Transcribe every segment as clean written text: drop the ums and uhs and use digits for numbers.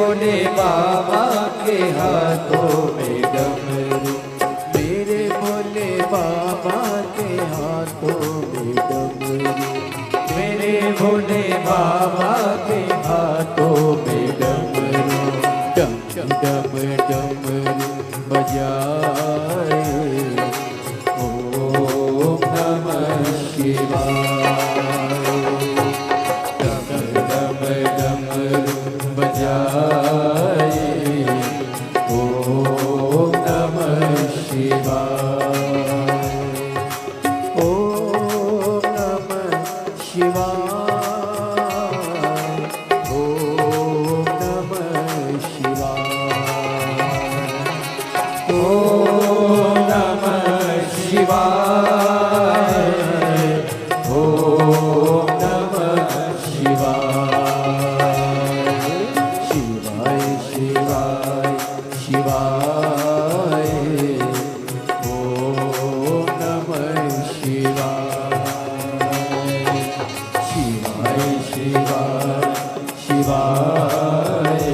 भोले बाबा के हाथों में डमरू, मेरे भोले बाबा के हाथों में डमरू, मेरे भोले बाबा के हाथों में डमरू। डम डम डमरू बजाए, ओम नमः शिवाय। डम डम डमरू बजाए, ओम नमः शिवाय। ओम नमः शिवाय, ओम नमः शिवाय, ओम नमः शिवाय, ओम नमः शिवाय। शिवाय शिवाय शिवाय, ओम नमः शिवाय। शिवाय शिवाय शिवाय,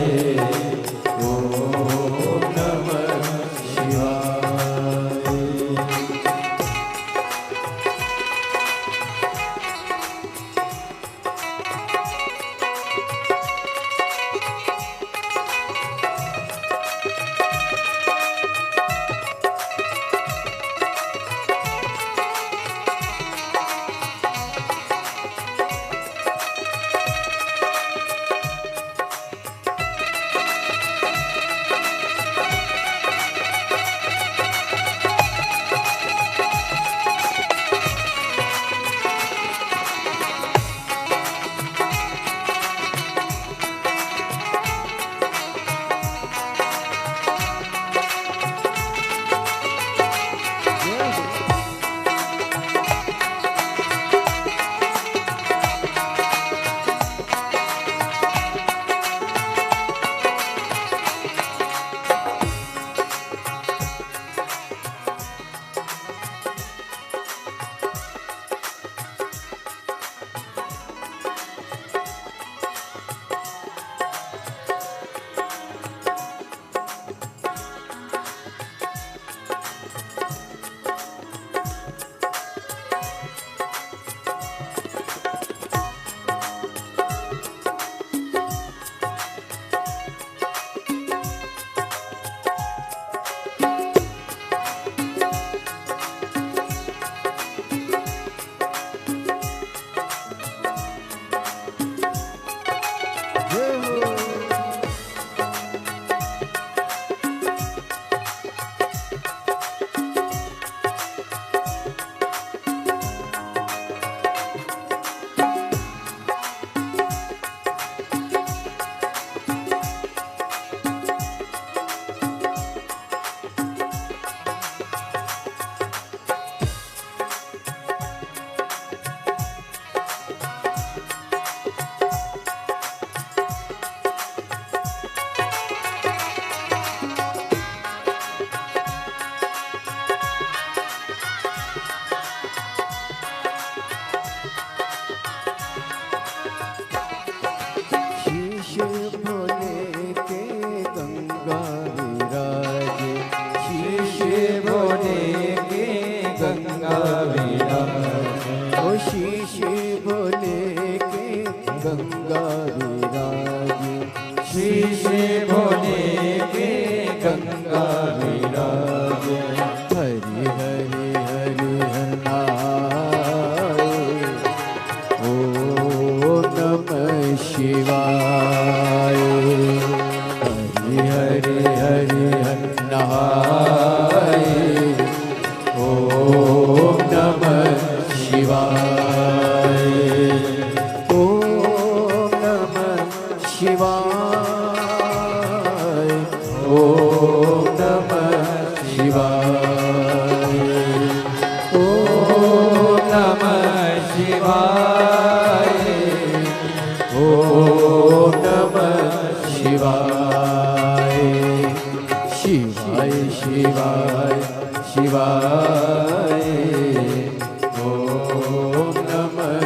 ओम नमः शिवाय। शीश भोले के गंगा विराजे, शीश भोले के गंगा विराजे। हरि हरि हरि हरनाए, ओम नमः शिवाय। हरि हरि हरि हरनाए, ओम नमः शिवाय। ओम नमः शिवाय, ओम नमः शिवाय। ओम नमः शिवाय, ओम नमः शिवाय। शिवाय शिवाय शिवाय, ओम नमः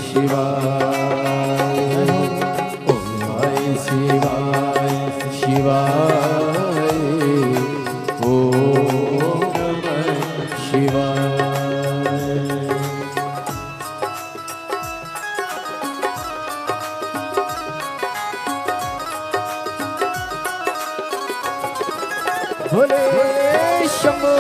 शिवाय। ओम शिवाय शिवाय। भोले शंभो।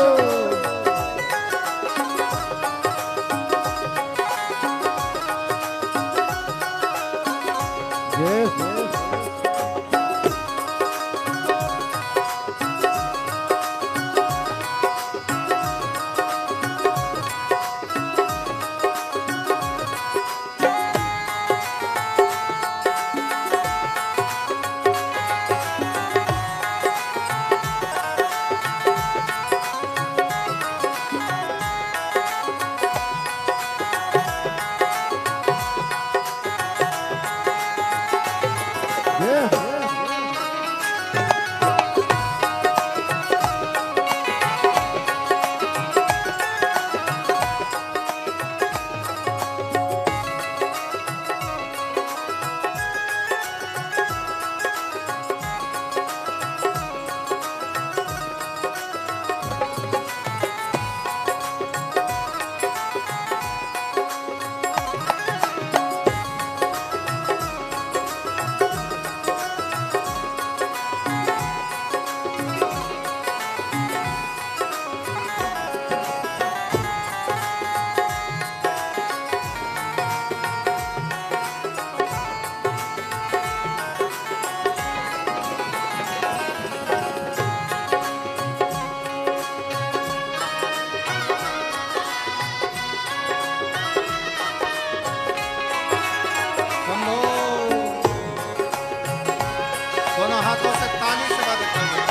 दोनों हाथों से ताली से बात करें।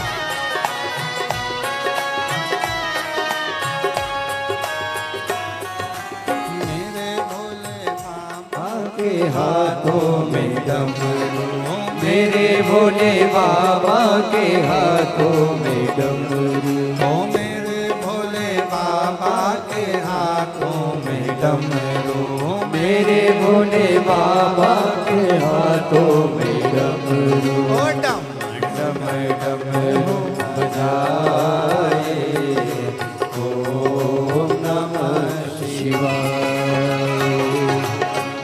मेरे भोले बाबा के हाथों में डमरू, मेरे भोले बाबा के हाथों में डमरू, ओ मेरे भोले बाबा के हाथों में डमरू, मेरे भोले बाबा के हाथों में डमरू, ओ डम डम डमरू बजाए, ओम नमः शिवाय।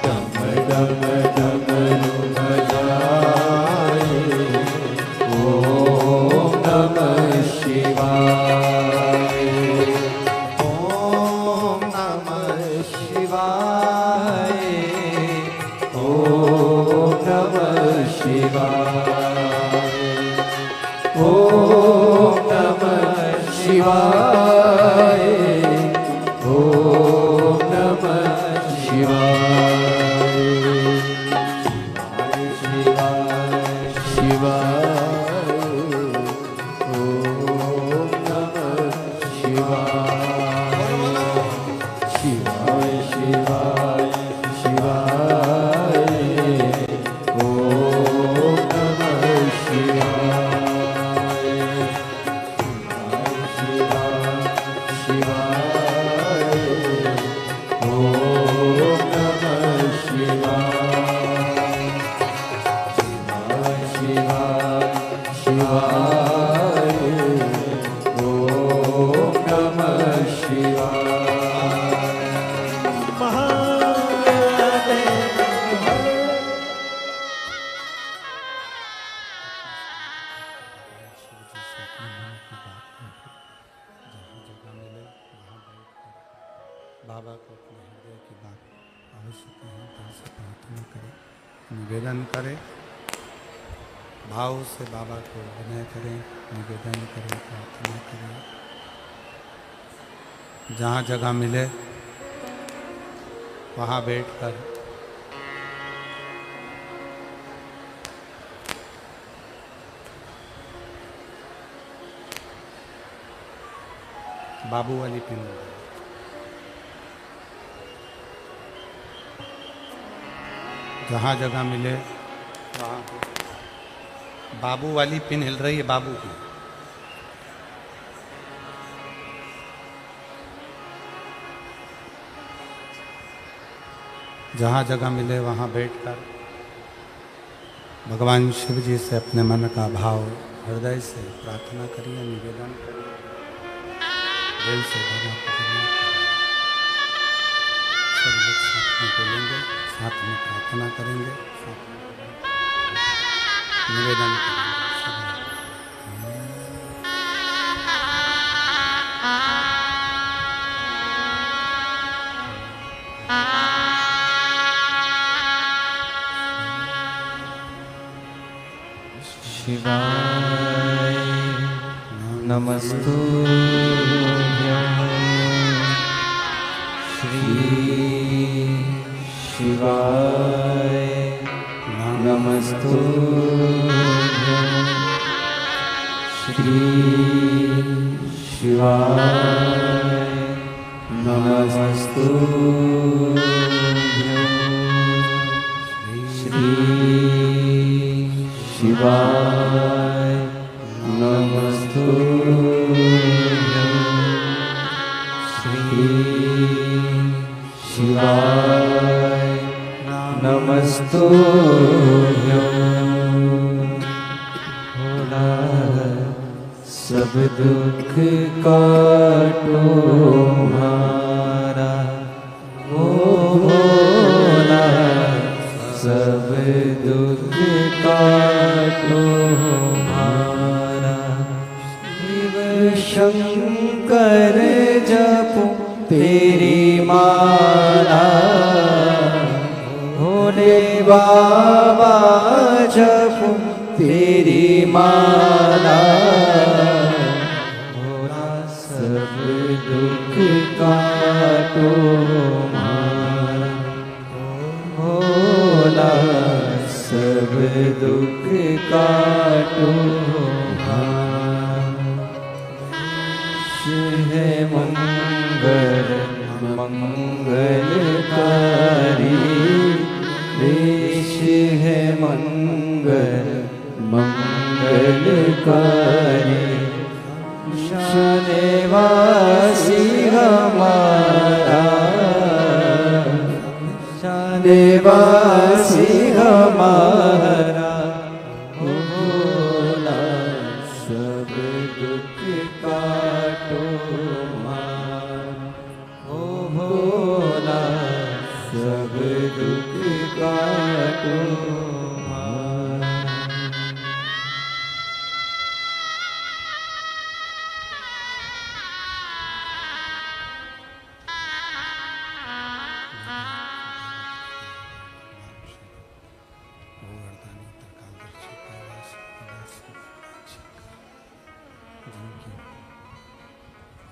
डम डम डमरू बजाए, ओम नमः शिवाय। ओम नमः शिवाय, ओम नमः शिवाय, ओम नमः शिवाय, ओम नमः शिवाय। शिवाय शिवाय, ओम नमः शिवाय। शिवाय शिवाय शिवाय, ओम नमः शिवाय। शिवाय शिवाय, ओम नमः शिवाय। शिवाय शिवाय, ओम नमः शिवाय। बाबा को अपने हृदय की बात अवश्य कहें, दिल से प्रार्थना करें, निवेदन करें, भाव से बाबा को विनय करें, निवेदन करें, प्रार्थना करें। जहाँ जगह मिले वहाँ बैठकर बाबू वाली पिन जहाँ जगह मिले वहाँ बाबू वाली पिन हिल रही है, बाबू की। जहाँ जगह मिले वहाँ बैठकर भगवान शिव जी से अपने मन का भाव हृदय से प्रार्थना करिए, निवेदन करिए, दिल से भगवान को हाथों को लेंगे, साथ में प्रार्थना करेंगे, साथ में निवेदन करेंगे। शिवाय नमस्तुभ्यं श्री शिवाय नमस्तुभ्यं श्री शिवाय नमस्तुभ्यं श्री शिवाय नमस्तुभ्यं श्री शिवाय नमस्तुभ्यं। भोला सब दुख काटो हमारा, ओ भोला सब दुख काटो हमारा। शिव शंकर जपो तेरी माला, भोले बाबा जपो तेरी माला। भोला सब दुख काटो हमारा, भोला सब दुख काटो हमारा। है मंगल मंगलकारी, देश है मंगल मंगलकारी। शानेवासी हमारा, शानेवासी हमारा। भोला सब दुख काटो हमारा, ओ भोला सब दुख काटो हमारा।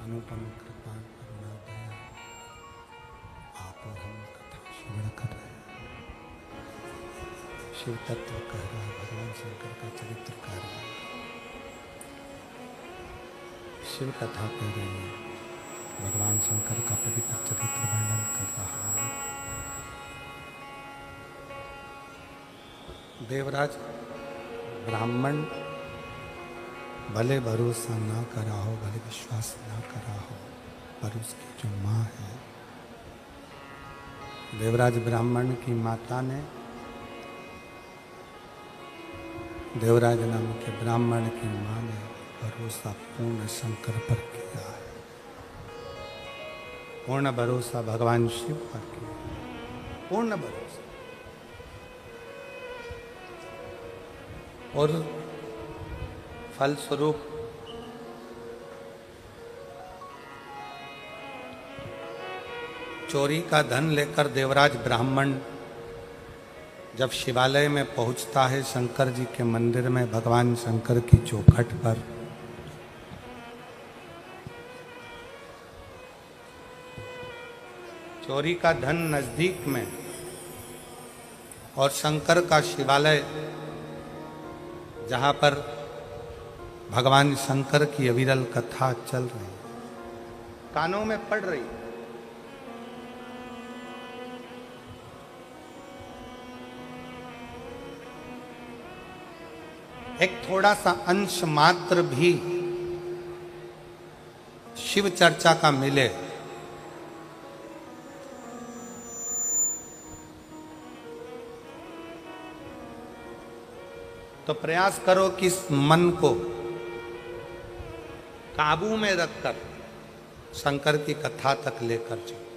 अनुपम कृपा करुणा दया आप और हम कथा श्रवण कर रहे हैं। शिव तत्व कह रहा है, भगवान शंकर का चरित्र कह रहा है, शिव कथा कह रही है, भगवान शंकर का पवित्र चरित्र वर्णन कर रहा है। देवराज ब्राह्मण भले भरोसा ना करा हो, भले विश्वास ना करा हो, पर उसकी जो माँ है, देवराज ब्राह्मण की माता ने देवराज नाम के ब्राह्मण की माँ ने भरोसा पूर्ण शंकर पर किया है, पूर्ण भरोसा भगवान शिव पर किया, पूर्ण भरोसा। और फलस्वरूप चोरी का धन लेकर देवराज ब्राह्मण जब शिवालय में पहुंचता है, शंकर जी के मंदिर में भगवान शंकर की चौखट पर, चोरी का धन नजदीक में और शंकर का शिवालय जहां पर भगवान शंकर की अविरल कथा चल रही, कानों में पड़ रही। एक थोड़ा सा अंश मात्र भी शिव चर्चा का मिले तो प्रयास करो कि इस मन को काबू में रखकर शंकर की कथा तक लेकर चलो।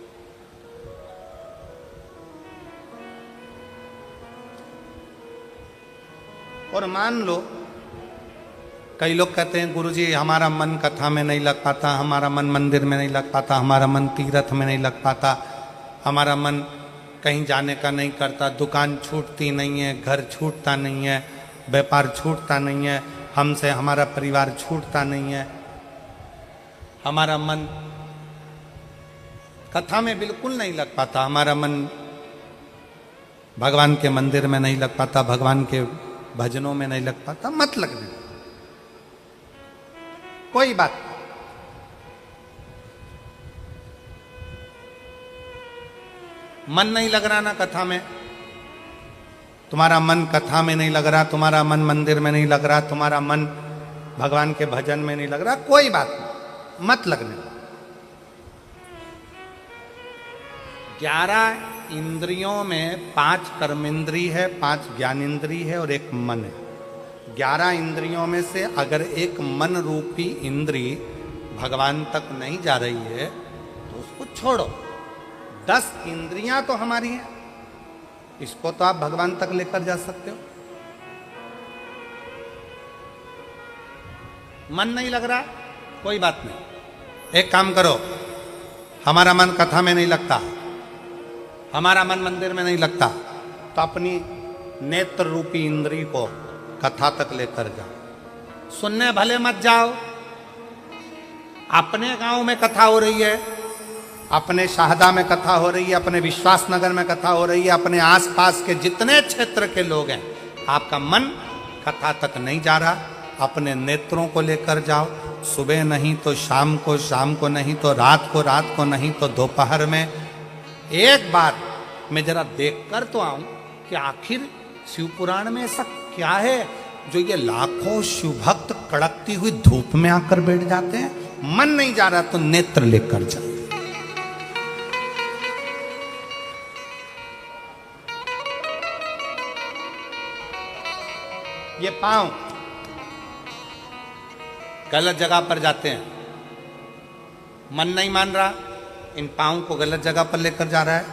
और मान लो कई लोग कहते हैं गुरुजी हमारा मन कथा में नहीं लग पाता, हमारा मन मंदिर में नहीं लग पाता, हमारा मन तीर्थ में नहीं लग पाता, हमारा मन कहीं जाने का नहीं करता, दुकान छूटती नहीं है, घर छूटता नहीं है, व्यापार छूटता नहीं है, हमसे हमारा परिवार छूटता नहीं है, हमारा मन कथा में बिल्कुल नहीं लग पाता, हमारा मन भगवान के मंदिर में नहीं लग पाता, भगवान के भजनों में नहीं लग पाता। मत लगने, कोई बात नहीं। मन नहीं लग रहा ना कथा में, तुम्हारा मन कथा में नहीं लग रहा, तुम्हारा मन मंदिर में नहीं लग रहा, तुम्हारा मन भगवान के भजन में नहीं लग रहा, कोई बात नहीं, मत लगने। 11 इंद्रियों में 5 कर्मेंद्री है, 5 ज्ञानेंद्री है और एक मन है। 11 इंद्रियों में से अगर एक मन रूपी इंद्री भगवान तक नहीं जा रही है तो उसको छोड़ो। 10 इंद्रियां तो हमारी हैं, इसको तो आप भगवान तक लेकर जा सकते हो। मन नहीं लग रहा, कोई बात नहीं, एक काम करो, हमारा मन कथा में नहीं लगता, हमारा मन मंदिर में नहीं लगता, तो अपनी नेत्र रूपी इंद्री को कथा तक लेकर जाओ। सुनने भले मत जाओ, अपने गांव में कथा हो रही है, अपने शाहदा में कथा हो रही है, अपने विश्वास नगर में कथा हो रही है, अपने आसपास के जितने क्षेत्र के लोग हैं, आपका मन कथा तक नहीं जा रहा, अपने नेत्रों को लेकर जाओ। सुबह नहीं तो शाम को, शाम को नहीं तो रात को नहीं तो दोपहर में। एक बार मैं जरा देख कर तो आऊं कि आखिर शिव पुराण में ऐसा क्या है जो ये लाखों शिव भक्त कड़कती हुई धूप में आकर बैठ जाते हैं। मन नहीं जा रहा तो नेत्र लेकर जाओ। ये पांव गलत जगह पर जाते हैं, मन नहीं मान रहा, इन पांव को गलत जगह पर लेकर जा रहा है।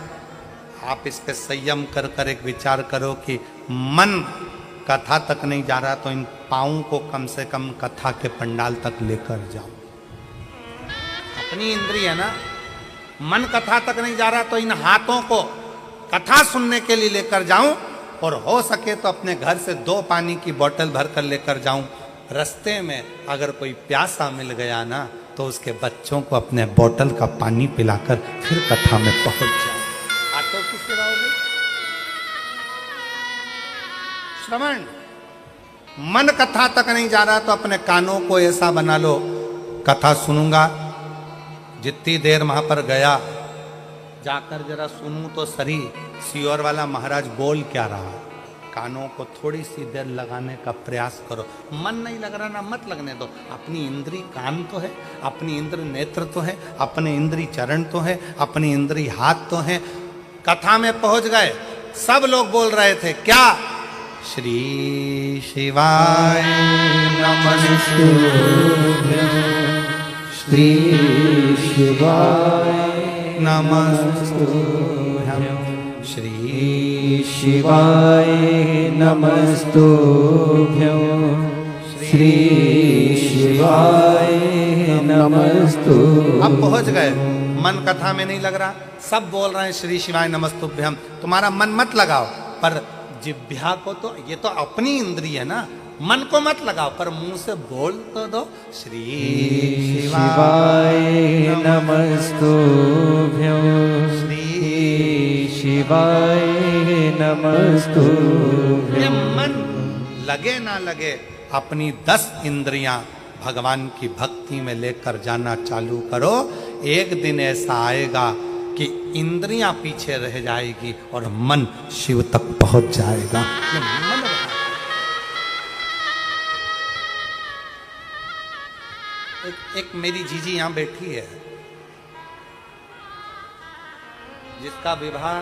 आप इस पे संयम कर कर एक विचार करो कि मन कथा तक नहीं जा रहा तो इन पांवों को कम से कम कथा के पंडाल तक लेकर जाओ। अपनी इंद्रिय है ना, मन कथा तक नहीं जा रहा तो इन हाथों को कथा सुनने के लिए लेकर जाऊं, और हो सके तो अपने घर से 2 पानी की बोतल भर कर लेकर जाऊं। रास्ते में अगर कोई प्यासा मिल गया ना तो उसके बच्चों को अपने बोतल का पानी पिलाकर फिर कथा में पहुंच जाओ। आटो की सेवा हो गई। श्रवण, मन कथा तक नहीं जा रहा तो अपने कानों को ऐसा बना लो, कथा सुनूंगा, जितनी देर वहां पर गया जाकर जरा सुनूं तो सही सियोर वाला महाराज बोल क्या रहा। कानों को थोड़ी सी देर लगाने का प्रयास करो। मन नहीं लग रहा ना, मत लगने दो। अपनी इंद्री कान तो है, अपनी इंद्री नेत्र तो है, अपने इंद्री चरण तो है, अपनी इंद्री हाथ तो है। कथा में पहुंच गए, सब लोग बोल रहे थे क्या? श्री शिवाय नमस्तुभ्यं, श्री शिवाय नमस्तुभ्यं, श्री शिवाय नमस्तुभ्यं, श्री शिवाय नमस्तुभ्यं। अब पहुंच गए, मन कथा में नहीं लग रहा, सब बोल रहे हैं श्री शिवाय नमस्तुभ्यं। तुम्हारा मन मत लगाओ, पर जिह्वा को तो, ये तो अपनी इंद्रिय है ना, मन को मत लगाओ, पर मुंह से बोल तो दो, श्री शिवाय नमस्तुभ्यं, श्री शिवाय नमस्तुभ्यं। ये मन लगे ना लगे, अपनी 10 इंद्रियां भगवान की भक्ति में लेकर जाना चालू करो। एक दिन ऐसा आएगा कि इंद्रियां पीछे रह जाएगी और मन शिव तक पहुंच जाएगा। ये मन एक मेरी जीजी यहां बैठी है, जिसका विवाह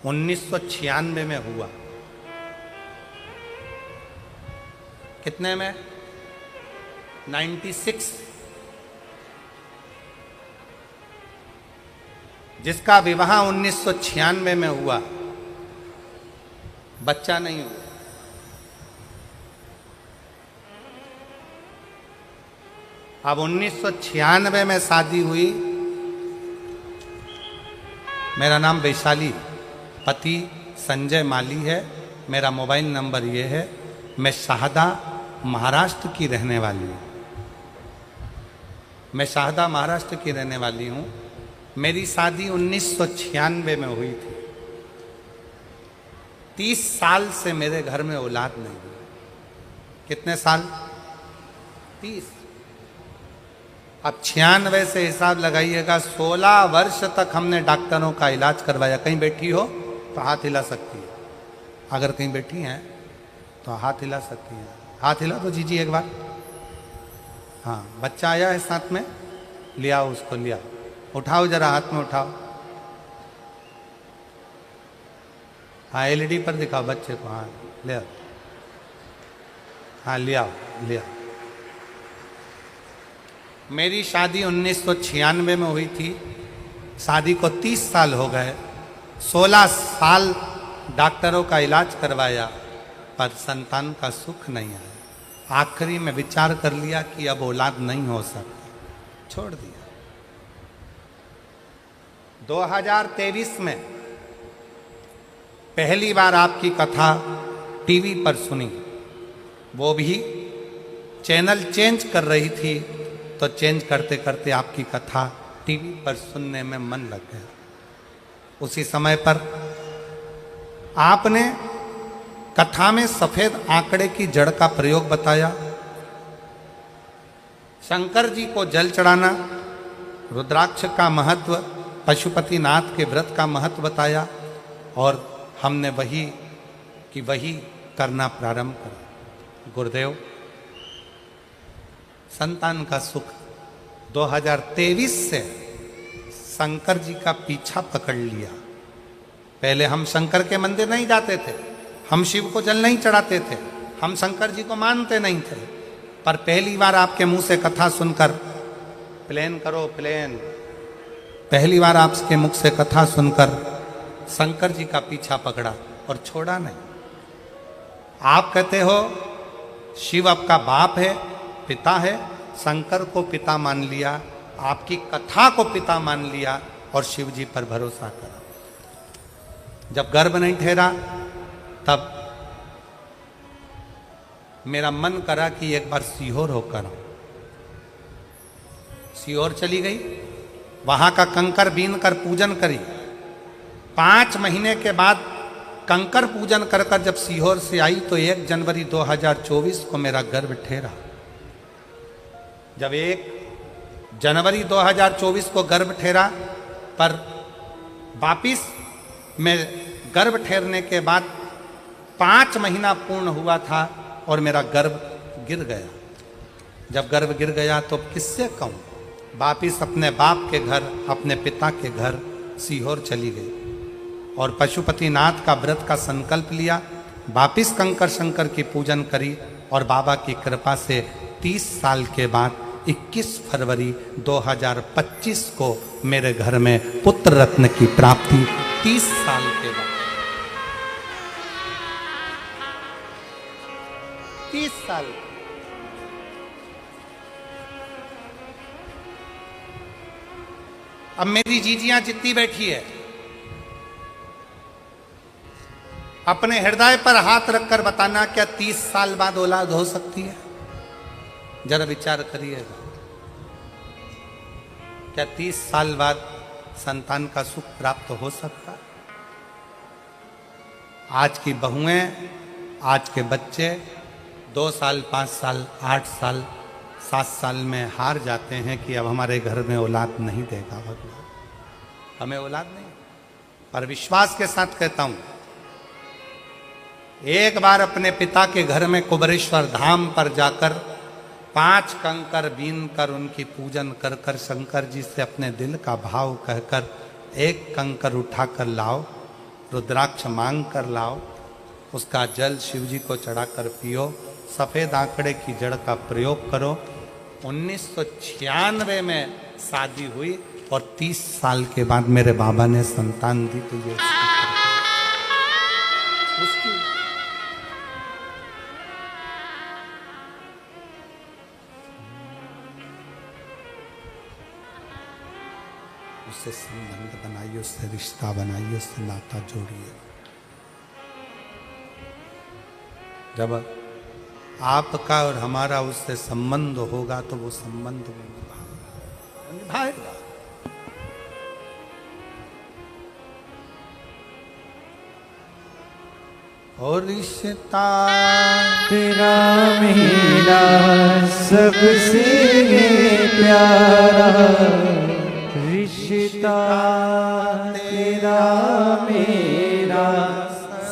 1996 में हुआ। कितने में? 96। जिसका विवाह 1996 में हुआ, बच्चा नहीं हुआ। अब 1996 में शादी हुई। मेरा नाम वैशाली, पति संजय माली है। मेरा मोबाइल नंबर ये है। मैं शाहदा महाराष्ट्र की रहने वाली हूँ। मैं शाहदा महाराष्ट्र की रहने वाली हूँ। मेरी शादी 1996 में हुई थी। 30 साल से मेरे घर में औलाद नहीं हुई। कितने साल? 30। अब 96 से हिसाब लगाइएगा, 16 वर्ष तक हमने डॉक्टरों का इलाज करवाया। कहीं बैठी हो तो हाथ हिला सकती है। अगर कहीं बैठी हैं तो हाथ हिला सकती हैं। हाथ हिला तो जीजिए एक बार। हाँ, बच्चा आया है साथ में, ले आओ उसको, ले आओ। उठाओ जरा, हाथ में उठाओ। हाँ, एलईडी पर दिखाओ बच्चे को। हाँ, ले आओ। हाँ, ले आओ, ले आओ। मेरी शादी 1996 में हुई थी। शादी को 30 साल हो गए। 16 साल डॉक्टरों का इलाज करवाया, पर संतान का सुख नहीं आया। आखिरी में विचार कर लिया कि अब औलाद नहीं हो सकता, छोड़ दिया। 2023 में पहली बार आपकी कथा टीवी पर सुनी। वो भी चैनल चेंज कर रही थी, तो चेंज करते करते आपकी कथा टीवी पर सुनने में मन लग गया। उसी समय पर आपने कथा में सफेद आंकड़े की जड़ का प्रयोग बताया, शंकर जी को जल चढ़ाना, रुद्राक्ष का महत्व, पशुपतिनाथ के व्रत का महत्व बताया, और हमने वही करना प्रारंभ करा। गुरुदेव, संतान का सुख 2023 से शंकर जी का पीछा पकड़ लिया। पहले हम शंकर के मंदिर नहीं जाते थे, हम शिव को जल नहीं चढ़ाते थे, हम शंकर जी को मानते नहीं थे। पर पहली बार आपके मुंह से कथा सुनकर, प्लेन करो प्लेन, पहली बार आपके मुख से कथा सुनकर शंकर जी का पीछा पकड़ा और छोड़ा नहीं। आप कहते हो शिव आपका बाप है, पिता है, शंकर को पिता मान लिया, आपकी कथा को पिता मान लिया और शिव जी पर भरोसा करा। जब गर्भ नहीं ठहरा तब मेरा मन करा कि एक बार सीहोर होकर आऊं। सीहोर चली गई, वहां का कंकर बीन कर पूजन करी। 5 महीने के बाद कंकर पूजन कर कर जब सीहोर से आई तो 1 जनवरी 2024 को मेरा गर्भ ठहरा। जब 1 जनवरी 2024 को गर्भ ठहरा, पर वापिस में गर्भ ठहरने के बाद 5 महीना पूर्ण हुआ था और मेरा गर्भ गिर गया। जब गर्भ गिर गया तो किससे कहूँ, वापिस अपने बाप के घर, अपने पिता के घर सीहोर चली गई और पशुपतिनाथ का व्रत का संकल्प लिया। वापिस कंकर शंकर की पूजन करी और बाबा की कृपा से 30 साल के बाद 21 फरवरी 2025 को मेरे घर में पुत्र रत्न की प्राप्ति। 30 साल के बाद, 30 साल। अब मेरी जीजियां जितनी बैठी है, अपने हृदय पर हाथ रखकर बताना, क्या 30 साल बाद औलाद हो सकती है? जरा विचार करिएगा। क्या 30 साल बाद संतान का सुख प्राप्त हो सकता? आज की बहुएं, आज के बच्चे 2 साल, 5 साल, 8 साल, 7 साल में हार जाते हैं कि अब हमारे घर में औलाद नहीं देगा भगवान, हमें औलाद नहीं। पर विश्वास के साथ कहता हूं, एक बार अपने पिता के घर में कुबरेश्वर धाम पर जाकर 5 कंकर बीन कर उनकी पूजन कर कर शंकर जी से अपने दिल का भाव कहकर 1 कंकर उठाकर लाओ, रुद्राक्ष मांग कर लाओ, उसका जल शिव जी को चढ़ाकर पियो, सफ़ेद आंकड़े की जड़ का प्रयोग करो। 1996 में शादी हुई और 30 साल के बाद मेरे बाबा ने संतान दी। तो ये उसकी उससे संबंध बनाइए, उससे रिश्ता बनाइए, उससे नाता जोड़िए। जब आपका और हमारा उससे संबंध होगा तो वो संबंध वो निभाएगा। और रिश्ता तेरा मेरा सबसे प्यारा, रिश्ता तेरा मेरा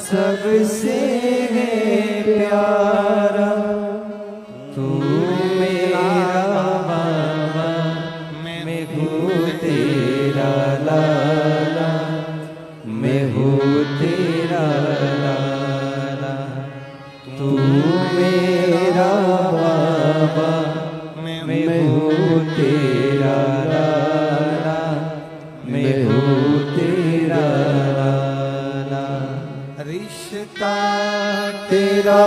सबसे प्यारा। तू मेरा बाबा, मैं हूँ तेरा लाला, मैं हूँ तेरा लाला। तू मेरा बाबा, मैं हूँ तेरा लाला, मैं हूँ तेरा लाला। रिश्ता तेरा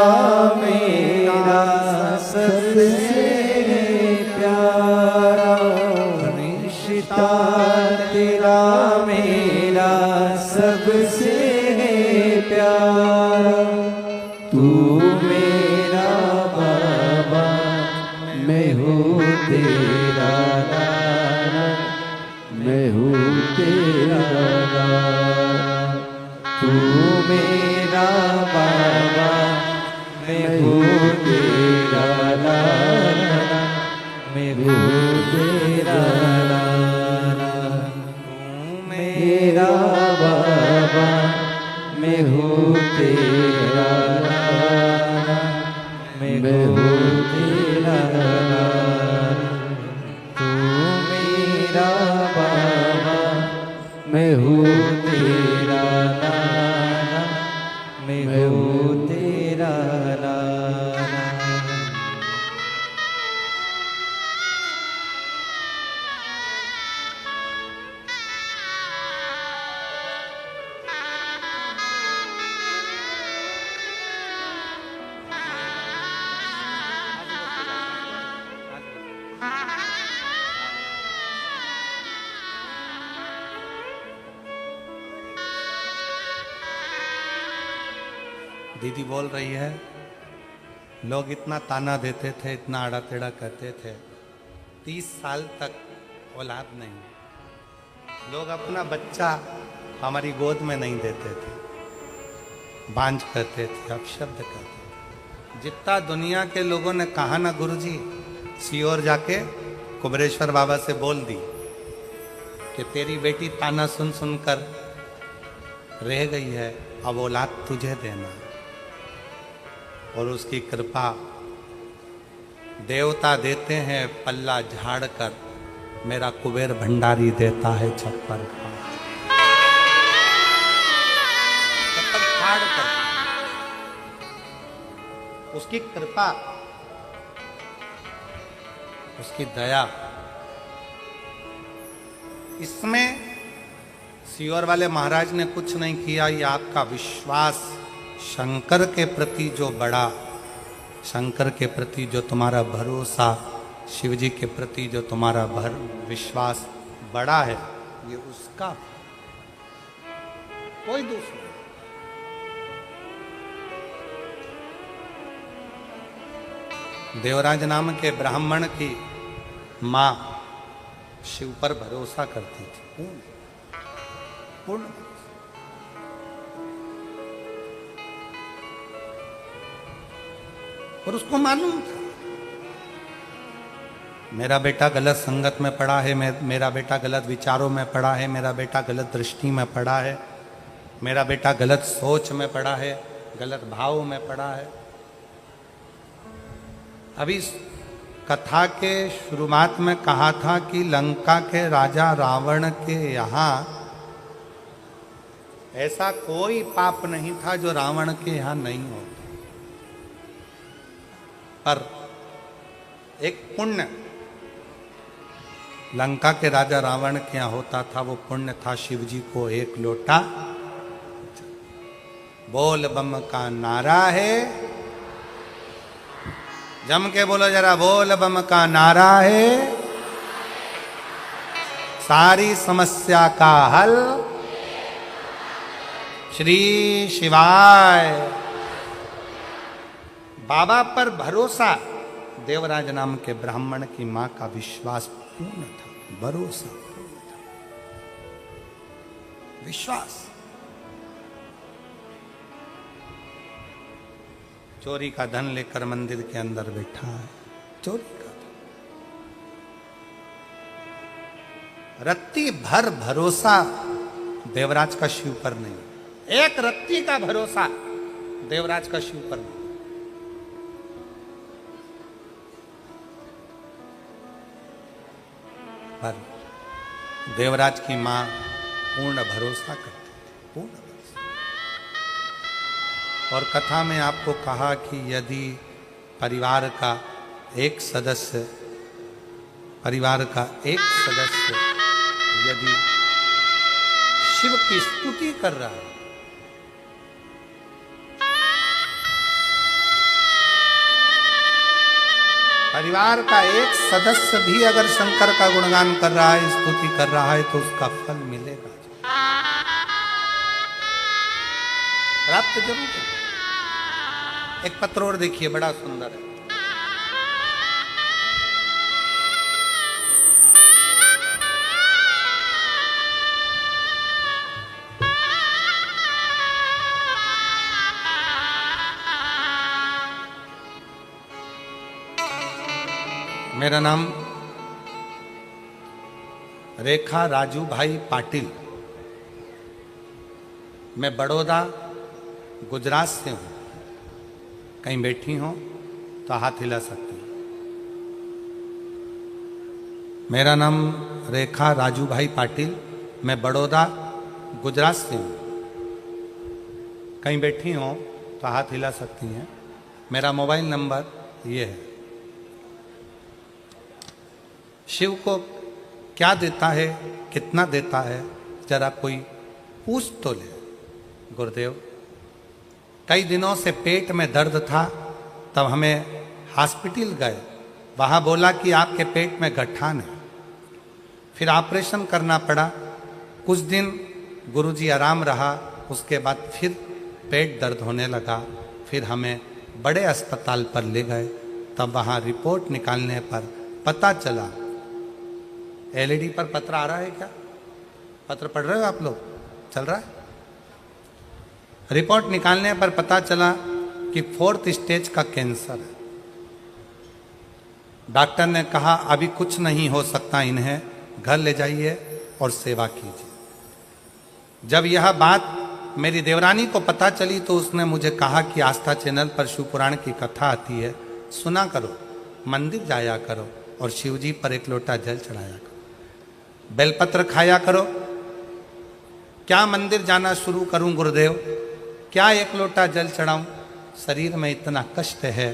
मेरा सबसे प्यारा, रिश्ता तेरा मेरा सबसे प्यारा। तू मेरा बाबा, मैं हूँ तेरा लाला, मैं हूँ तेरा लाला। तू मेरा बाबा, मैं हूँ तेरा लाला, मैं हूँ तेरा लाला। तू मेरा बाबा, मैं हूँ तेरा लाला, मैं हूँ तेरा लाला। तू मेरा बाबा, मैं हूँ तेरा लाला, मैं हूँ तेरा लाला। दीदी बोल रही है, लोग इतना ताना देते थे, इतना आड़ा टेढ़ा कहते थे, 30 साल तक औलाद नहीं। लोग अपना बच्चा हमारी गोद में नहीं देते थे, बांझ कहते थे, अपशब्द कहते थे। जितना दुनिया के लोगों ने कहा ना गुरुजी, सीहोर जाके कुबरेश्वर बाबा से बोल दी कि तेरी बेटी ताना सुन सुनकर रह गई है, अब औलाद तुझे देना। और उसकी कृपा देवता देते हैं पल्ला झाड़ कर, मेरा कुबेर भंडारी देता है छप्पर फाड़ कर। उसकी कृपा, उसकी दया, इसमें सीहोर वाले महाराज ने कुछ नहीं किया। ये आपका विश्वास शंकर के प्रति जो बड़ा, शंकर के प्रति जो तुम्हारा भरोसा, शिव जी के प्रति जो तुम्हारा विश्वास बड़ा है, ये उसका, कोई दूसरा। देवराज नाम के ब्राह्मण की मां शिव पर भरोसा करती थी, पूर्ण। और उसको मालूम था मेरा बेटा गलत संगत में पड़ा है, मेरा बेटा गलत विचारों में पड़ा है, मेरा बेटा गलत दृष्टि में पड़ा है, मेरा बेटा गलत सोच में पड़ा है, गलत भाव में पड़ा है। अभी कथा के शुरुआत में कहा था कि लंका के राजा रावण के यहाँ ऐसा कोई पाप नहीं था जो रावण के यहाँ नहीं होता, पर एक पुण्य लंका के राजा रावण के यहाँ होता था। वो पुण्य था शिव जी को एक लोटा, बोल बम का नारा है, जम के बोलो जरा, बोल बम का नारा है, सारी समस्या का हल श्री शिवाय। बाबा पर भरोसा, देवराज नाम के ब्राह्मण की मां का विश्वास पूर्ण था, भरोसा पूर्ण था, विश्वास। चोरी का धन लेकर मंदिर के अंदर बैठा है, चोरी का धन। रत्ती भर भरोसा देवराज का शिव पर नहीं, एक रत्ती का भरोसा देवराज का शिव पर नहीं। पर देवराज की मां पूर्ण भरोसा करती, पूर्ण भरोसा। और कथा में आपको कहा कि यदि परिवार का एक सदस्य यदि शिव की स्तुति कर रहा है, परिवार का एक सदस्य भी अगर शंकर का गुणगान कर रहा है, स्तुति कर रहा है, तो उसका फल मिलेगा, प्राप्त जरूर है। एक पत्र और देखिए, बड़ा सुंदर है। मेरा नाम रेखा राजू भाई पाटिल, मैं बड़ौदा गुजरात से हूँ। कहीं बैठी हो तो हाथ हिला सकते हैं। मेरा नाम रेखा राजू भाई पाटिल, मैं बड़ौदा गुजरात से हूँ। कहीं बैठी हो तो हाथ हिला सकती हैं। मेरा मोबाइल नंबर ये है। शिव को क्या देता है, कितना देता है, जरा कोई पूछ तो ले। गुरुदेव, कई दिनों से पेट में दर्द था, तब हमें हॉस्पिटल गए, वहाँ बोला कि आपके पेट में गठान है। फिर ऑपरेशन करना पड़ा। कुछ दिन गुरुजी आराम रहा, उसके बाद फिर पेट दर्द होने लगा। फिर हमें बड़े अस्पताल पर ले गए, तब वहाँ रिपोर्ट निकालने पर पता चला। एलईडी पर पत्र आ रहा है क्या? पत्र पढ़ रहे हो आप लोग? चल रहा है? रिपोर्ट निकालने पर पता चला कि 4th स्टेज का कैंसर है। डॉक्टर ने कहा अभी कुछ नहीं हो सकता, इन्हें घर ले जाइए और सेवा कीजिए। जब यह बात मेरी देवरानी को पता चली तो उसने मुझे कहा कि आस्था चैनल पर शिव पुराण की कथा आती है, सुना करो, मंदिर जाया करो और शिवजी पर एक लोटा जल चढ़ाया करो, बेलपत्र खाया करो। क्या मंदिर जाना शुरू करूं गुरुदेव? क्या एक लोटा जल चढ़ाऊं? शरीर में इतना कष्ट है,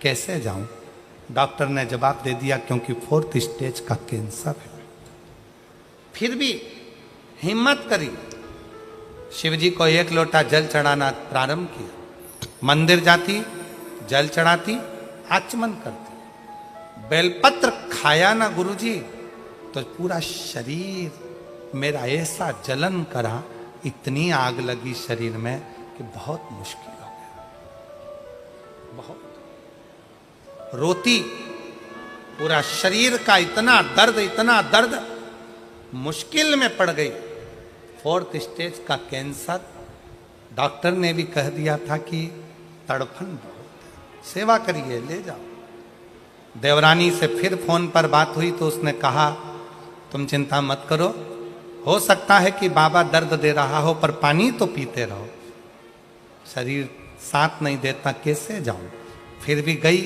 कैसे जाऊं? डॉक्टर ने जवाब दे दिया क्योंकि 4th स्टेज का कैंसर है। फिर भी हिम्मत करी, शिवजी को एक लोटा जल चढ़ाना प्रारंभ किया। मंदिर जाती, जल चढ़ाती, आचमन करती। बेलपत्र खाया ना गुरुजी तो पूरा शरीर मेरा ऐसा जलन करा, इतनी आग लगी शरीर में कि बहुत मुश्किल हो गया। बहुत रोती, पूरा शरीर का इतना दर्द, मुश्किल में पड़ गई। 4th स्टेज का कैंसर। डॉक्टर ने भी कह दिया था कि तड़फन बहुत है, सेवा करिए, ले जाओ। देवरानी से फिर फोन पर बात हुई तो उसने कहा तुम चिंता मत करो, हो सकता है कि बाबा दर्द दे रहा हो, पर पानी तो पीते रहो। शरीर साथ नहीं देता, कैसे जाऊं? फिर भी गई,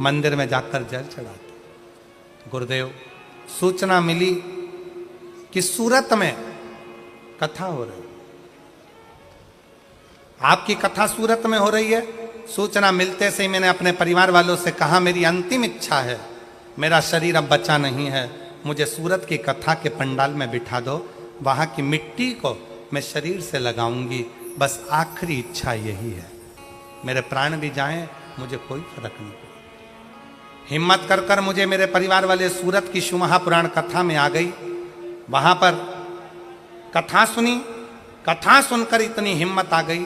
मंदिर में जाकर जल चढ़ाती। गुरुदेव, सूचना मिली कि सूरत में कथा हो रही, आपकी कथा सूरत में हो रही है। सूचना मिलते से ही मैंने अपने परिवार वालों से कहा मेरी अंतिम इच्छा है, मेरा शरीर अब बचा नहीं है, मुझे सूरत की कथा के पंडाल में बिठा दो, वहाँ की मिट्टी को मैं शरीर से लगाऊंगी, बस आखिरी इच्छा यही है। मेरे प्राण भी जाएं, मुझे कोई फर्क नहीं पड़े। हिम्मत कर कर मुझे मेरे परिवार वाले सूरत की शिव महापुराण कथा में आ गई। वहां पर कथा सुनी। कथा सुनकर इतनी हिम्मत आ गई,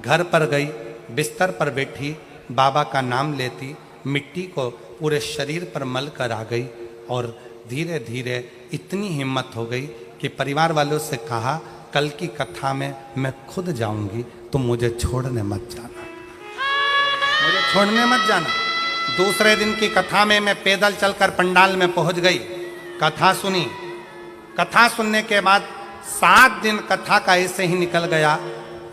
घर पर गई, बिस्तर पर बैठी, बाबा का नाम लेती, मिट्टी को पूरे शरीर पर मल कर आ गई और धीरे धीरे इतनी हिम्मत हो गई कि परिवार वालों से कहा, कल की कथा में मैं खुद जाऊंगी, तुम मुझे छोड़ने मत जाना, मुझे छोड़ने मत जाना। दूसरे दिन की कथा में मैं पैदल चलकर पंडाल में पहुंच गई, कथा सुनी। कथा सुनने के बाद 7 दिन कथा का ऐसे ही निकल गया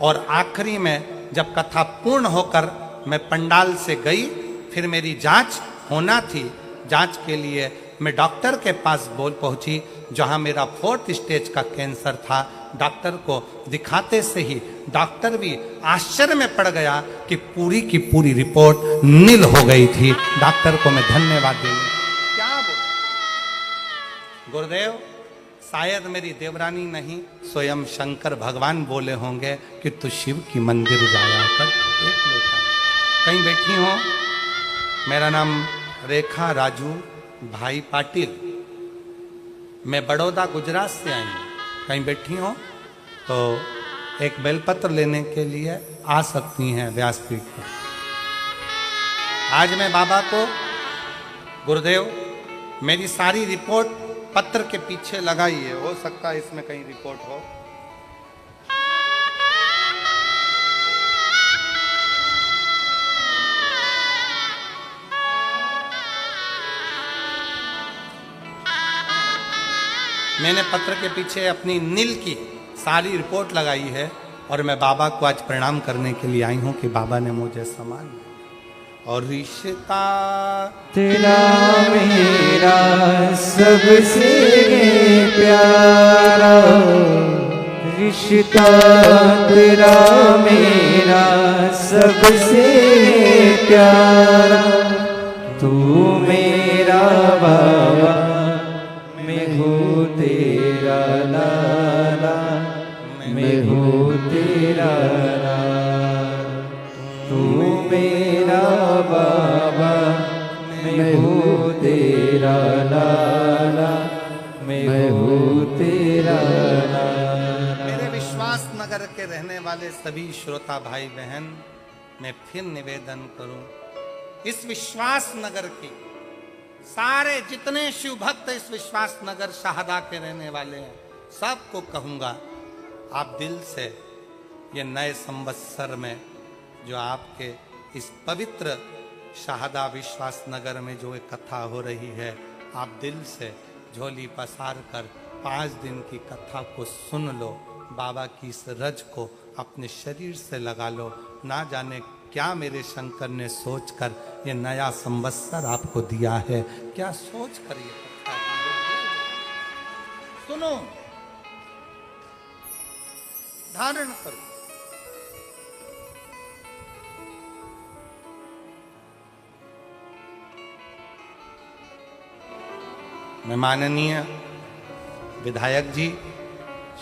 और आखिरी में जब कथा पूर्ण होकर मैं पंडाल से गई, फिर मेरी जांच होना थी। जांच के लिए मैं डॉक्टर के पास बोल पहुंची, जहां मेरा 4th स्टेज का कैंसर था। डॉक्टर को दिखाते से ही डॉक्टर भी आश्चर्य में पड़ गया कि पूरी की पूरी रिपोर्ट नील हो गई थी। डॉक्टर को मैं धन्यवाद दूंगी। क्या बोले गुरुदेव, शायद मेरी देवरानी नहीं, स्वयं शंकर भगवान बोले होंगे कि तू शिव की मंदिर जाया कर, एक लोटा। कहीं बैठी हो, मेरा नाम रेखा राजू भाई पाटिल, मैं बड़ौदा गुजरात से आई हूँ। कहीं बैठी हो तो एक बेलपत्र लेने के लिए आ सकती हैं व्यासपीठ पर। आज मैं बाबा को, गुरुदेव मेरी सारी रिपोर्ट पत्र के पीछे लगाई है, हो सकता है इसमें कहीं रिपोर्ट हो। मैंने पत्र के पीछे अपनी नील की सारी रिपोर्ट लगाई है और मैं बाबा को आज प्रणाम करने के लिए आई हूं कि बाबा ने मुझे सम्मान दिया। और रिश्ता तेरा मेरा सबसे प्यारा, रिश्ता तेरा मेरा सबसे प्यारा, तू मेरा बाबा मैं हूँ तेरा लाला, मैं हूँ तेरा लाला, तू मेरा बाबा मैं हूँ तेरा लाला, मैं हूँ तेरा लाला। मेरे विश्वास नगर के रहने वाले सभी श्रोता भाई बहन, मैं फिर निवेदन करूं, इस विश्वास नगर की सारे जितने शिव भक्त इस विश्वास नगर शाहदा के रहने वाले हैं, सबको कहूंगा, आप दिल से ये नए संवत्सर में जो आपके इस पवित्र शाहदा विश्वास नगर में जो एक कथा हो रही है, आप दिल से झोली पसार कर 5 दिन की कथा को सुन लो। बाबा की इस रज को अपने शरीर से लगा लो। ना जाने क्या मेरे शंकर ने सोचकर ये नया संवत्सर आपको दिया है, क्या सोच कर ये कथा सुनो, धारण करो। मैं माननीय विधायक जी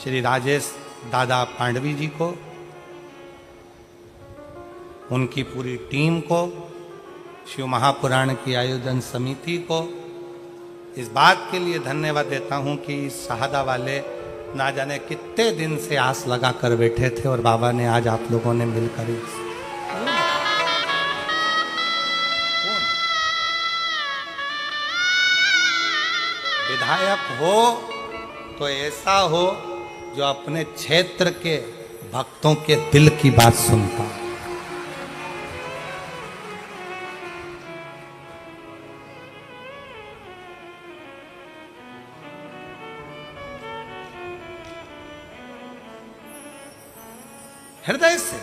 श्री राजेश दादा पांडवी जी को, उनकी पूरी टीम को, शिव महापुराण की आयोजन समिति को इस बात के लिए धन्यवाद देता हूं कि इस शाहदा वाले ना जाने कितने दिन से आस लगा कर बैठे थे और बाबा ने आज आप लोगों ने मिलकर इस विधायक हो तो ऐसा हो जो अपने क्षेत्र के भक्तों के दिल की बात सुनता। हृदय से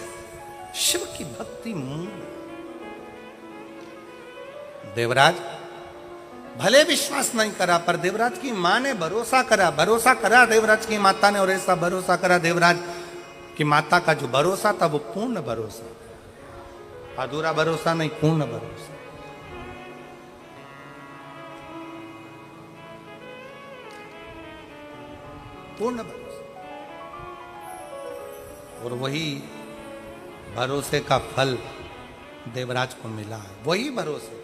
शिव की भक्ति मूल। देवराज भले विश्वास नहीं करा, पर देवराज की मां ने भरोसा करा देवराज की माता ने, और ऐसा भरोसा करा देवराज की माता का जो भरोसा था वो पूर्ण भरोसा, अधूरा भरोसा नहीं, पूर्ण भरोसा। पूर्ण भरोसा। और वही भरोसे का फल देवराज को मिला है, वही भरोसे।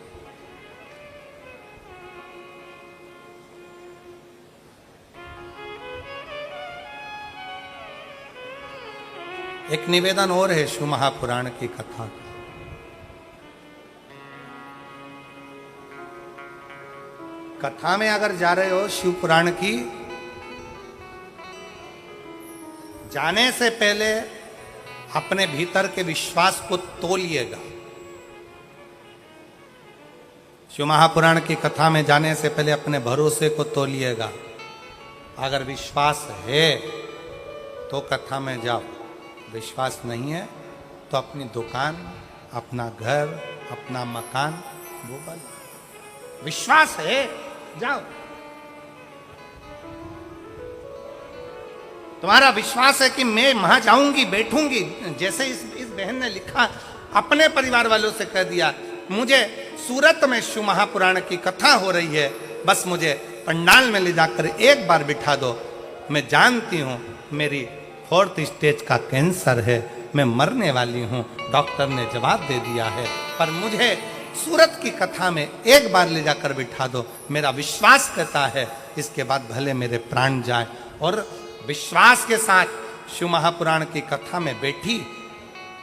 एक निवेदन और है शिव महापुराण की कथा। कथा में अगर जा रहे हो शिव पुराण की, जाने से पहले अपने भीतर के विश्वास को तोलिएगा। शिव महापुराण की कथा में जाने से पहले अपने भरोसे को तोलिएगा। अगर विश्वास है तो कथा में जाओ, विश्वास नहीं है तो अपनी दुकान, अपना घर, अपना मकान वो बना। विश्वास है जाओ। तुम्हारा विश्वास है कि मैं वहां जाऊंगी, बैठूंगी, जैसे इस बहन ने लिखा, अपने परिवार वालों से कह दिया मुझे सूरत में शिव महापुराण की कथा हो रही है, बस मुझे पंडाल में ले जाकर एक बार बिठा दो। मैं जानती हूं मेरी 4th स्टेज का कैंसर है, मैं मरने वाली हूं, डॉक्टर ने जवाब दे दिया है, पर मुझे सूरत की कथा में एक बार ले जाकर बिठा दो। मेरा विश्वास कहता है इसके बाद भले मेरे प्राण जाए। और विश्वास के साथ शिव महापुराण की कथा में बैठी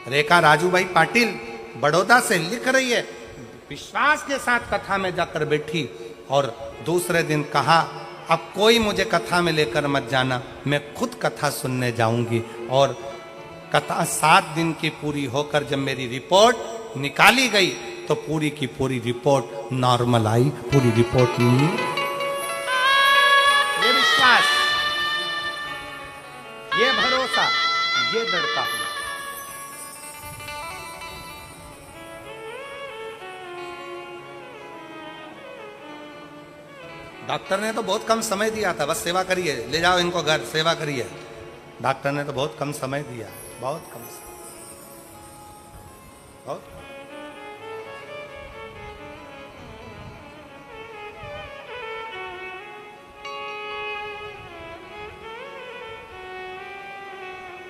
रेखा राजूबाई पाटिल बड़ौदा से लिख रही है, विश्वास के साथ कथा में जाकर बैठी और दूसरे दिन कहा अब कोई मुझे कथा में लेकर मत जाना, मैं खुद कथा सुनने जाऊंगी। और कथा 7 दिन की पूरी होकर जब मेरी रिपोर्ट निकाली गई तो पूरी की पूरी रिपोर्ट नॉर्मल आई, पूरी रिपोर्ट नहीं। ये विश्वास, ये भरोसा, ये दृढ़ता हुआ। डॉक्टर ने तो बहुत कम समय दिया था, बस सेवा करिए, ले जाओ इनको घर, सेवा करिए। डॉक्टर ने तो बहुत कम समय दिया, बहुत कम समय, बहुत।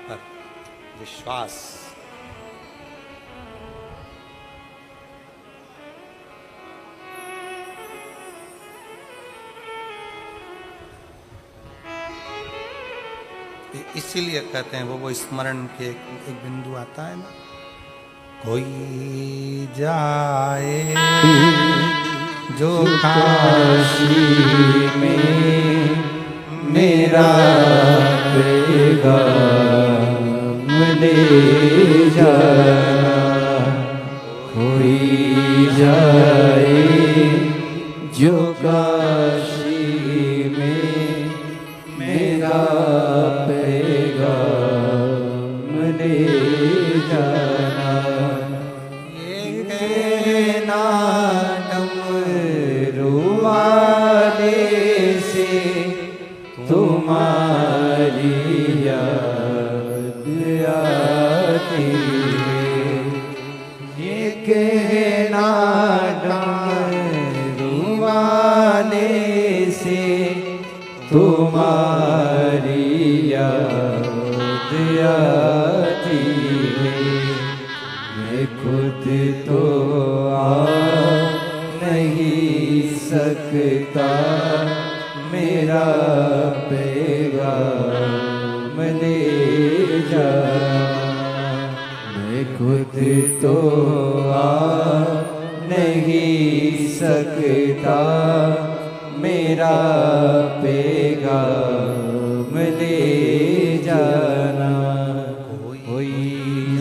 पर विश्वास, इसीलिए कहते हैं वो स्मरण के एक बिंदु आता है ना, कोई जाए जो काशी में मेरा पैगाम ले जाना, कोई जाए जो काशी में मेरा पैगाम ले जाना। ये कहना डमरू वाले से तुम्हारी याद आती है, ये कहना डमरू वाले से तुम्हारी याद आती है। मैं खुद तो आ नहीं सकता, मेरा पैगाम ले जाना। मैं खुद तो आ नहीं सकता, मेरा पैगाम ले जाना। कोई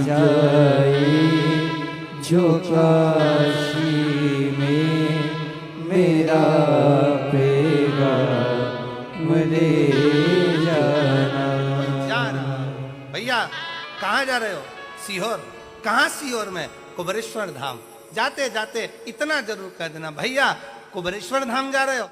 जाए जो काशी में मेरा पैगाम ले जाना। भैया कहाँ जा रहे हो? सीहोर। कहाँ सीहोर में? कुबेरेश्वर धाम। जाते जाते इतना जरूर कह देना, भैया कुबेरेश्वर धाम जा रहे हो?